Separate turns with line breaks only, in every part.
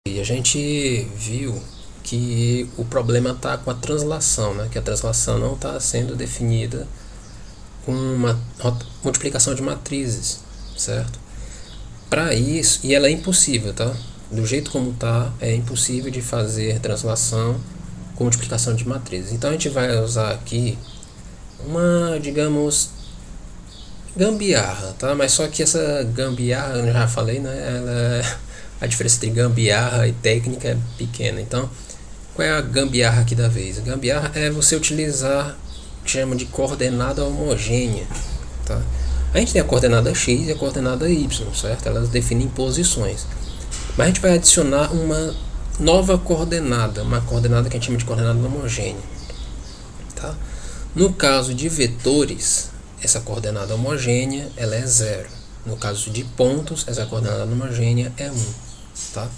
E a gente viu que o problema está com a translação, né? Que a translação não está sendo definida com uma multiplicação de matrizes, certo? Para isso, e ela é impossível, tá? Do jeito como está, é impossível de fazer translação com multiplicação de matrizes. Então a gente vai usar aqui uma, digamos, gambiarra, tá? Mas só que essa gambiarra, eu já falei, né? A diferença entre gambiarra e técnica é pequena. Então, qual é a gambiarra aqui da vez? A gambiarra é você utilizar o que chama de coordenada homogênea, tá? A gente tem a coordenada x e a coordenada y, certo? Elas definem posições. Mas a gente vai adicionar uma nova coordenada, uma coordenada que a gente chama de coordenada homogênea, tá? No caso de vetores, essa coordenada homogênea ela é 0. No caso de pontos, essa coordenada homogênea é 1, tá?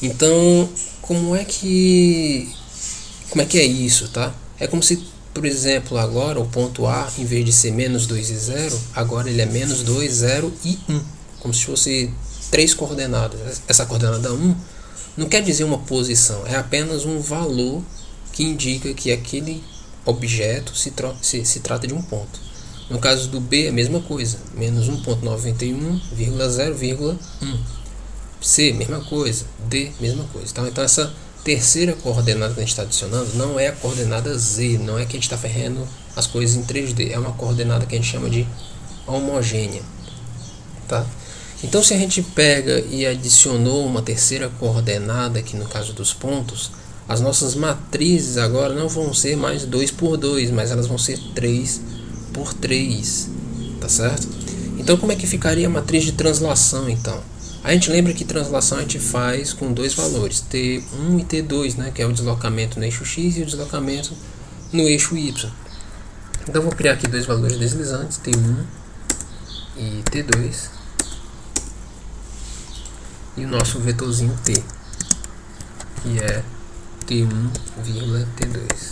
Então, como é que é isso, tá? É como se, por exemplo, agora o ponto A, em vez de ser menos 2 e 0, agora ele é menos 2, 0 e 1, como se fosse três coordenadas. Essa coordenada 1 não quer dizer uma posição, é apenas um valor que indica que aquele objeto se trata de um ponto. No caso do B é a mesma coisa, menos 1.91,0,1. C, mesma coisa. D, mesma coisa. Então essa terceira coordenada que a gente está adicionando não é a coordenada Z, não é que a gente está ferrando as coisas em 3D, é uma coordenada que a gente chama de homogênea, tá? Então se a gente pega e adicionou uma terceira coordenada aqui no caso dos pontos, as nossas matrizes agora não vão ser mais 2 por 2, mas elas vão ser 3 por 3, tá certo? Então como é que ficaria a matriz de translação então? A gente lembra que translação a gente faz com dois valores, T1 e T2, né, que é o deslocamento no eixo X e o deslocamento no eixo Y. Então eu vou criar aqui dois valores deslizantes, T1 e T2, e o nosso vetorzinho T, que é T1,T2.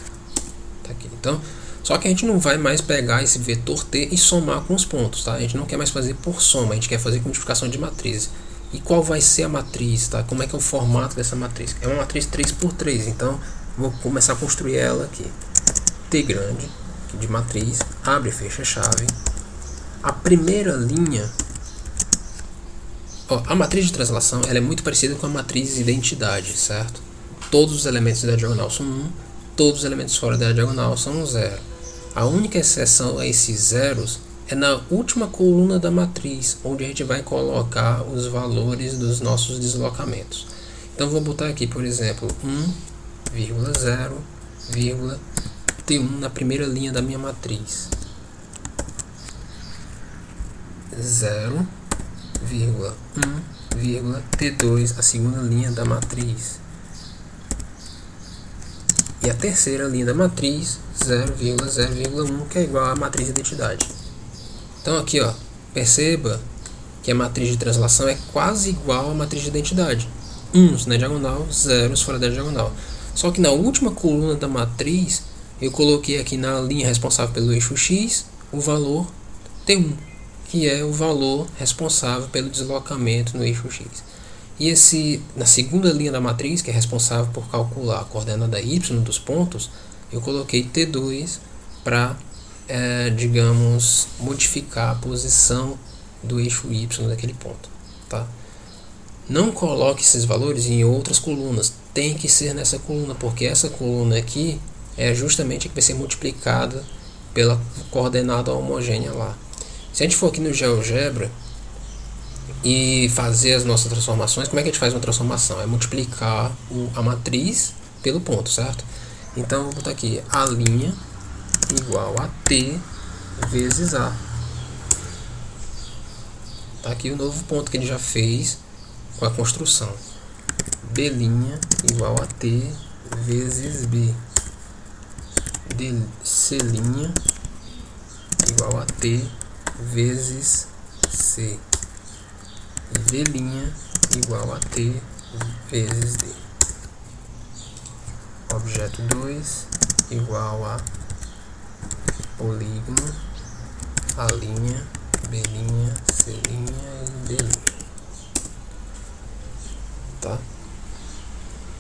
Tá aqui. Então, só que a gente não vai mais pegar esse vetor T e somar com os pontos, tá? A gente não quer mais fazer por soma, a gente quer fazer com multiplicação de matriz. E qual vai ser a matriz, tá? Como é que é o formato dessa matriz? É uma matriz 3 por 3, então vou começar a construir ela aqui. T grande, de matriz, abre e fecha a chave. A primeira linha, a matriz de translação ela é muito parecida com a matriz de identidade, certo? Todos os elementos da diagonal são 1, todos os elementos fora da diagonal são 0. A única exceção a esses zeros é na última coluna da matriz, onde a gente vai colocar os valores dos nossos deslocamentos. Então vou botar aqui, por exemplo, 1,0,T1 na primeira linha da minha matriz. 0,1,T2, a segunda linha da matriz. E a terceira linha da matriz, 0,0,1, que é igual à matriz de identidade. Então aqui, ó, perceba que a matriz de translação é quase igual à matriz de identidade. 1 na diagonal, 0 fora da diagonal. Só que na última coluna da matriz, eu coloquei aqui na linha responsável pelo eixo X, o valor T1, que é o valor responsável pelo deslocamento no eixo X. E na segunda linha da matriz, que é responsável por calcular a coordenada Y dos pontos, eu coloquei T2 para, digamos, modificar a posição do eixo Y daquele ponto, tá? Não coloque esses valores em outras colunas, tem que ser nessa coluna, porque essa coluna aqui é justamente a que vai ser multiplicada pela coordenada homogênea lá. Se a gente for aqui no GeoGebra e fazer as nossas transformações, como é que a gente faz uma transformação? É multiplicar a matriz pelo ponto, certo? Então eu vou botar aqui a linha igual a T vezes A. Tá aqui o novo ponto que ele já fez com a construção. B' igual a T vezes B. C' igual a T vezes C. E D' igual a T vezes D. Objeto 2 igual a polígono, a linha, B', C' e D'. Tá?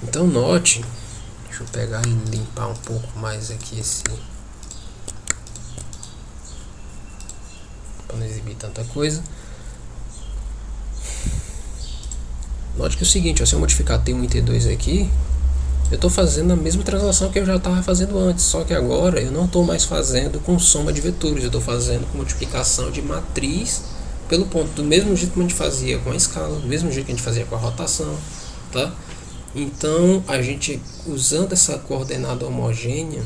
Então note, deixa eu pegar e limpar um pouco mais aqui esse, para não exibir tanta coisa. Note que é o seguinte, ó, se eu modificar T1 e T2 aqui, eu estou fazendo a mesma translação que eu já estava fazendo antes, só que agora eu não estou mais fazendo com soma de vetores, eu estou fazendo com multiplicação de matriz pelo ponto, do mesmo jeito que a gente fazia com a escala, do mesmo jeito que a gente fazia com a rotação, tá? Então, a gente, usando essa coordenada homogênea,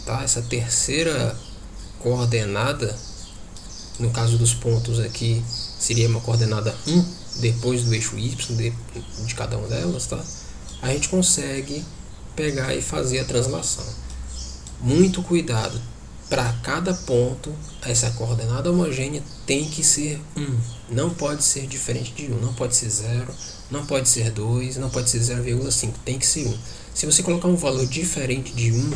tá? Essa terceira coordenada, no caso dos pontos aqui, seria uma coordenada 1, depois do eixo Y de cada uma delas, tá? A gente consegue pegar e fazer a translação. Muito cuidado, para cada ponto, essa coordenada homogênea tem que ser 1, não pode ser diferente de 1, não pode ser 0, não pode ser 2, não pode ser 0,5, tem que ser 1. Se você colocar um valor diferente de 1,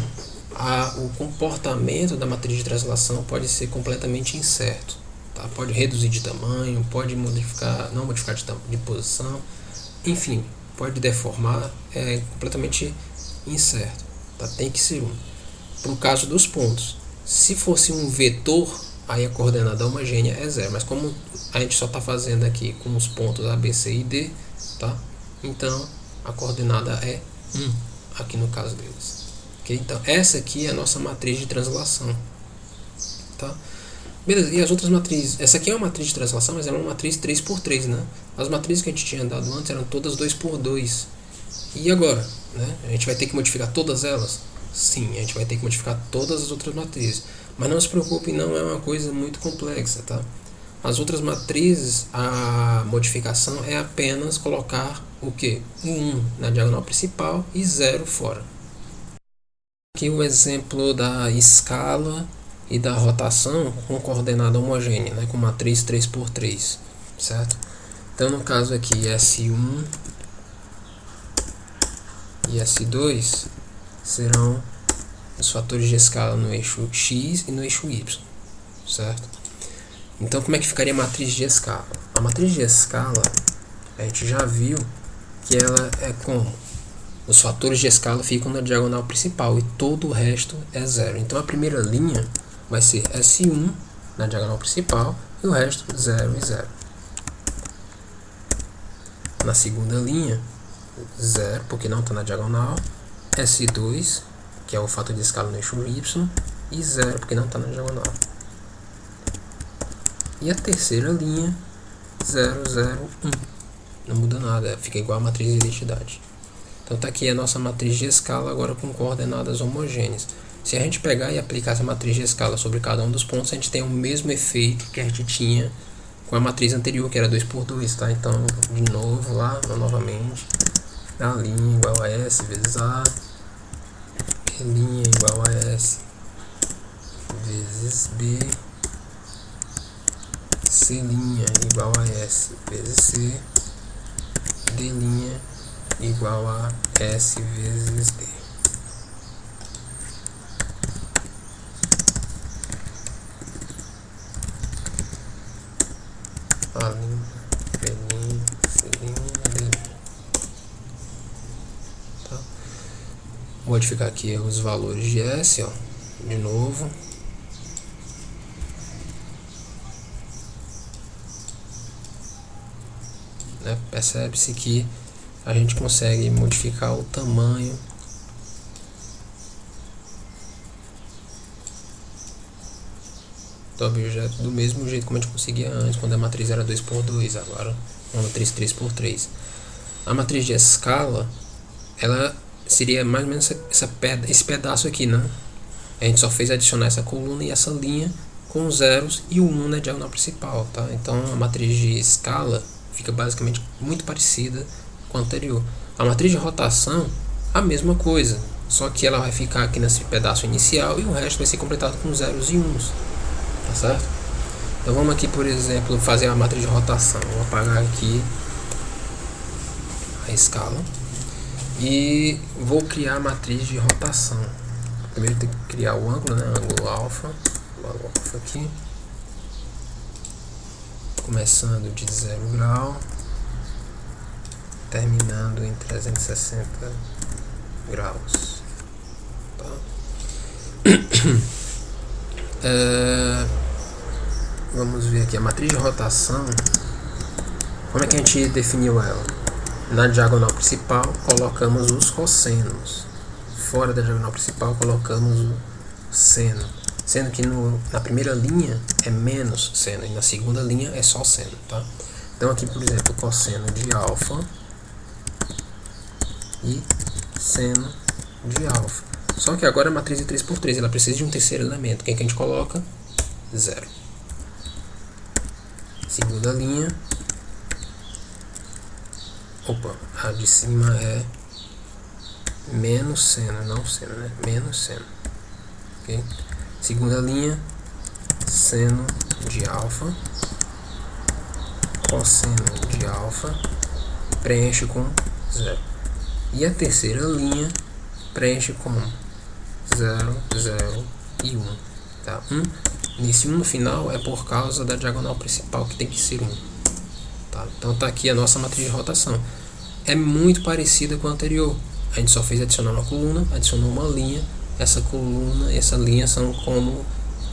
o comportamento da matriz de translação pode ser completamente incerto, tá? Pode reduzir de tamanho, pode modificar, não modificar de posição, enfim, pode deformar, é completamente incerto, tá? Tem que ser 1. Para o caso dos pontos, se fosse um vetor, aí a coordenada homogênea é 0, mas como a gente só está fazendo aqui com os pontos A, B, C e D, tá? Então a coordenada é 1 aqui no caso deles. Okay? Então essa aqui é a nossa matriz de translação, tá? Beleza, e as outras matrizes? Essa aqui é uma matriz de translação, mas é uma matriz 3×3, né? As matrizes que a gente tinha dado antes eram todas 2×2. E agora? Né? A gente vai ter que modificar todas elas? Sim, a gente vai ter que modificar todas as outras matrizes. Mas não se preocupe, não é uma coisa muito complexa, tá? As outras matrizes, a modificação é apenas colocar o que? 1 na diagonal principal e 0 fora. Aqui o exemplo da escala e da rotação com coordenada homogênea, né? Com matriz 3×3, certo? Então no caso aqui S1 e S2 serão os fatores de escala no eixo X e no eixo Y, certo? Então como é que ficaria a matriz de escala? A matriz de escala, a gente já viu que ela é como? Os fatores de escala ficam na diagonal principal e todo o resto é 0. Então a primeira linha vai ser S1 na diagonal principal e o resto 0 e 0. Na segunda linha, 0, porque não está na diagonal, S2, que é o fator de escala no eixo Y, e 0, porque não está na diagonal. E a terceira linha, 0, 0, 1. Não muda nada, fica igual a matriz de identidade. Então está aqui a nossa matriz de escala agora com coordenadas homogêneas. Se a gente pegar e aplicar essa matriz de escala sobre cada um dos pontos, a gente tem o mesmo efeito que a gente tinha com a matriz anterior, que era 2×2, tá? Então, de novo, lá, novamente, a linha igual a S vezes A, B' igual a S vezes B, C' igual a S vezes C, D' igual a S vezes D. A linha, B', C', D'. Tá? Vou modificar aqui os valores de S, ó, de novo. Né? Percebe-se que a gente consegue modificar o tamanho do objeto do mesmo jeito como a gente conseguia antes, quando a matriz era 2×2, agora uma matriz 3×3. A matriz de escala, ela seria mais ou menos esse pedaço aqui, né? A gente só fez adicionar essa coluna e essa linha com os zeros e o 1 na diagonal principal, tá? Então a matriz de escala fica basicamente muito parecida com a anterior. A matriz de rotação, a mesma coisa, só que ela vai ficar aqui nesse pedaço inicial e o resto vai ser completado com zeros e uns, tá certo? Então vamos aqui, por exemplo, fazer a matriz de rotação. Vou apagar aqui a escala e vou criar a matriz de rotação. Primeiro tem que criar o ângulo, né? Ângulo alfa, o ângulo alfa aqui, começando de 0 grau terminando em 360 graus. Tá? Vamos ver aqui a matriz de rotação. Como é que a gente definiu ela? Na diagonal principal colocamos os cossenos, fora da diagonal principal colocamos o seno, sendo que na primeira linha é menos seno e na segunda linha é só seno, tá? Então aqui, por exemplo, cosseno de alfa e seno de alfa. Só que agora a matriz é 3×3, ela precisa de um terceiro elemento. O que a gente coloca? 0. Segunda linha. Opa, a de cima é menos seno, não seno, né? Menos seno. Ok? Segunda linha, seno de alfa, cosseno de alfa, preenche com 0. E a terceira linha preenche com 0, 0 e 1. Tá? Nesse 1 no final é por causa da diagonal principal, que tem que ser 1. Tá? Então tá aqui a nossa matriz de rotação. É muito parecida com a anterior. A gente só fez adicionar uma coluna, adicionou uma linha. Essa coluna e essa linha são como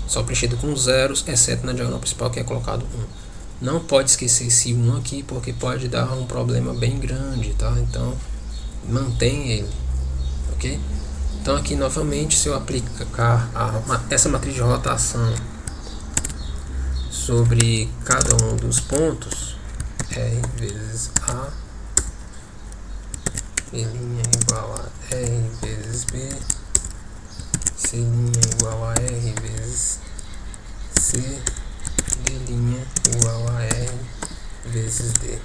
só preenchido com zeros, exceto na diagonal principal que é colocado 1. Não pode esquecer esse 1 aqui, porque pode dar um problema bem grande, tá? Então mantém ele, ok? Então aqui novamente, se eu aplicar essa matriz de rotação sobre cada um dos pontos, R vezes A, B' igual a R vezes B, C' igual a R vezes C, D' igual a R vezes D.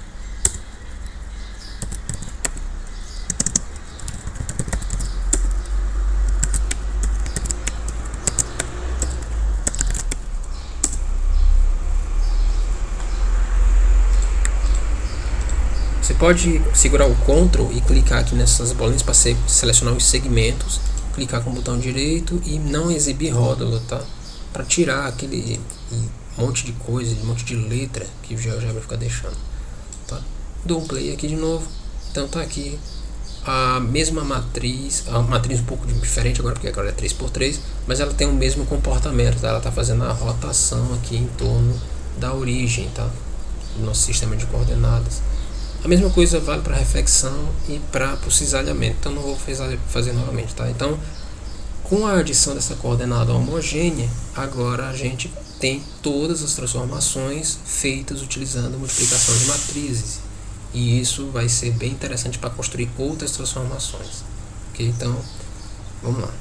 Você pode segurar o Ctrl e clicar aqui nessas bolinhas para selecionar os segmentos, clicar com o botão direito e não exibir rótulo, tá? Para tirar aquele monte de coisa, um monte de letra que o GeoGebra fica deixando, tá? Dou um play aqui de novo. Então tá aqui a mesma matriz, a matriz um pouco diferente agora, porque agora é 3×3, mas ela tem o mesmo comportamento, tá? Ela está fazendo a rotação aqui em torno da origem, tá? Do nosso sistema de coordenadas. A mesma coisa vale para reflexão e para o cisalhamento, então não vou fazer novamente, tá? Então, com a adição dessa coordenada homogênea, agora a gente tem todas as transformações feitas utilizando a multiplicação de matrizes, e isso vai ser bem interessante para construir outras transformações, ok? Então, vamos lá.